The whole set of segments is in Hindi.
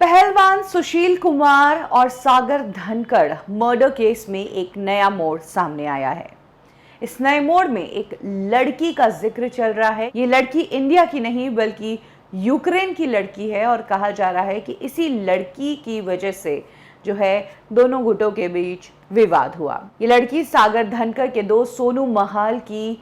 पहलवान सुशील कुमार और सागर धनखड़ मर्डर केस में एक नया मोड़ सामने आया है। इस नए मोड़ में एक लड़की का जिक्र चल रहा है। ये लड़की इंडिया की नहीं बल्कि यूक्रेन की लड़की है और कहा जा रहा है कि इसी लड़की की वजह से जो है दोनों गुटों के बीच विवाद हुआ। ये लड़की सागर धनखड़ के दोस्त सोनू महाल की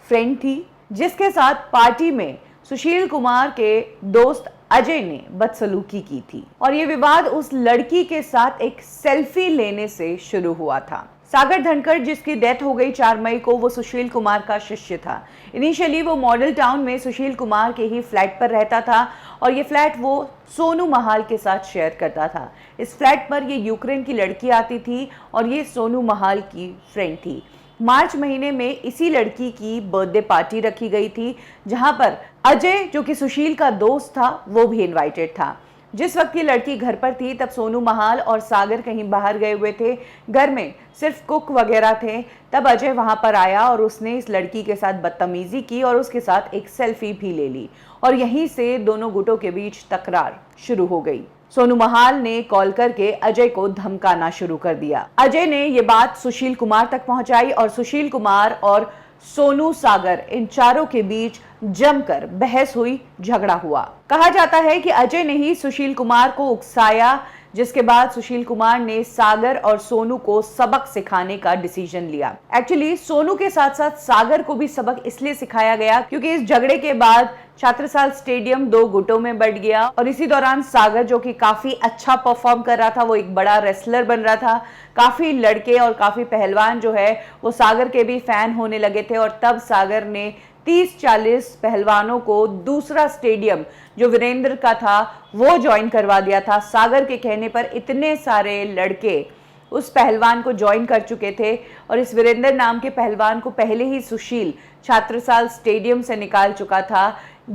फ्रेंड थी, जिसके साथ पार्टी में सुशील कुमार के दोस्त अजय ने बदसलूकी की थी और ये विवाद उस लड़की के साथ एक सेल्फी लेने से शुरू हुआ था। सागर धनखड़ जिसकी डेथ हो गई 4 मई को, वो सुशील कुमार का शिष्य था। इनिशियली वो मॉडल टाउन में सुशील कुमार के ही फ्लैट पर रहता था और ये फ्लैट वो सोनू महाल के साथ शेयर करता था। इस फ्लैट पर ये यूक्रेन की लड़की आती थी और ये सोनू महाल की फ्रेंड थी। मार्च महीने में इसी लड़की की बर्थडे पार्टी रखी गई थी, जहां पर अजय जो कि सुशील का दोस्त था वो भी इनवाइटेड था। जिस वक्त ये लड़की घर पर थी तब सोनू महाल और सागर कहीं बाहर गए हुए थे, घर में सिर्फ कुक वगैरह थे। तब अजय वहां पर आया और उसने इस लड़की के साथ बदतमीजी की और उसके साथ एक सेल्फी भी ले ली और यहीं से दोनों गुटों के बीच तकरार शुरू हो गई। सोनू महाल ने कॉल करके अजय को धमकाना शुरू कर दिया। अजय ने ये बात सुशील कुमार तक पहुंचाई और सुशील कुमार और सोनू सागर इन चारों के बीच जमकर बहस हुई, झगड़ा हुआ। कहा जाता है कि अजय ने ही सुशील कुमार को उकसाया, जिसके बाद सुशील कुमार ने सागर और सोनू को सबक सिखाने का डिसीजन लिया। एक्चुअली सोनू के साथ साथ सागर को भी सबक इसलिए सिखाया गया क्योंकि इस झगड़े के बाद छात्रसाल स्टेडियम 2 गुटों में बढ़ गया और इसी दौरान सागर जो कि काफी अच्छा परफॉर्म कर रहा था, वो एक बड़ा रेसलर बन रहा था। काफी लड़के और काफी पहलवान जो है वो सागर के भी फैन होने लगे थे और तब सागर ने 30-40 पहलवानों को दूसरा स्टेडियम जो वीरेंद्र का था वो ज्वाइन करवा दिया था। सागर के कहने पर इतने सारे लड़के उस पहलवान को ज्वाइन कर चुके थे और इस वीरेंद्र नाम के पहलवान को पहले ही सुशील छात्रसाल स्टेडियम से निकाल चुका था।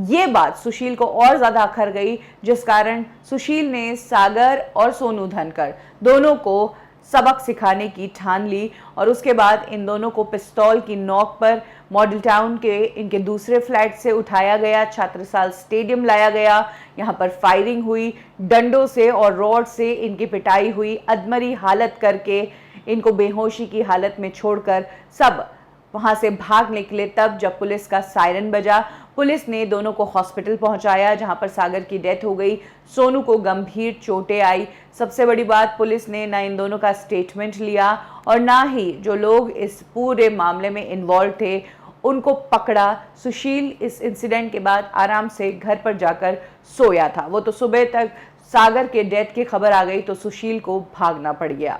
ये बात सुशील को और ज्यादा अखर गई, जिस कारण सुशील ने सागर और सोनू धनखड़ दोनों को सबक सिखाने की ठान ली और उसके बाद इन दोनों को पिस्तौल की नोक पर मॉडल टाउन के इनके दूसरे फ्लैट से उठाया गया, छात्रसाल स्टेडियम लाया गया। यहाँ पर फायरिंग हुई, डंडों से और रॉड से इनकी पिटाई हुई, अधमरी हालत करके इनको बेहोशी की हालत में छोड़कर सब वहां से भाग निकले। तब जब पुलिस का सायरन बजा, पुलिस ने दोनों को हॉस्पिटल पहुंचाया, जहां पर सागर की डेथ हो गई, सोनू को गंभीर चोटें आई। सबसे बड़ी बात, पुलिस ने ना इन दोनों का स्टेटमेंट लिया और ना ही जो लोग इस पूरे मामले में इन्वॉल्व थे उनको पकड़ा। सुशील इस इंसिडेंट के बाद आराम से घर पर जाकर सोया था। वो तो सुबह तक सागर के डेथ की खबर आ गई तो सुशील को भागना पड़ गया।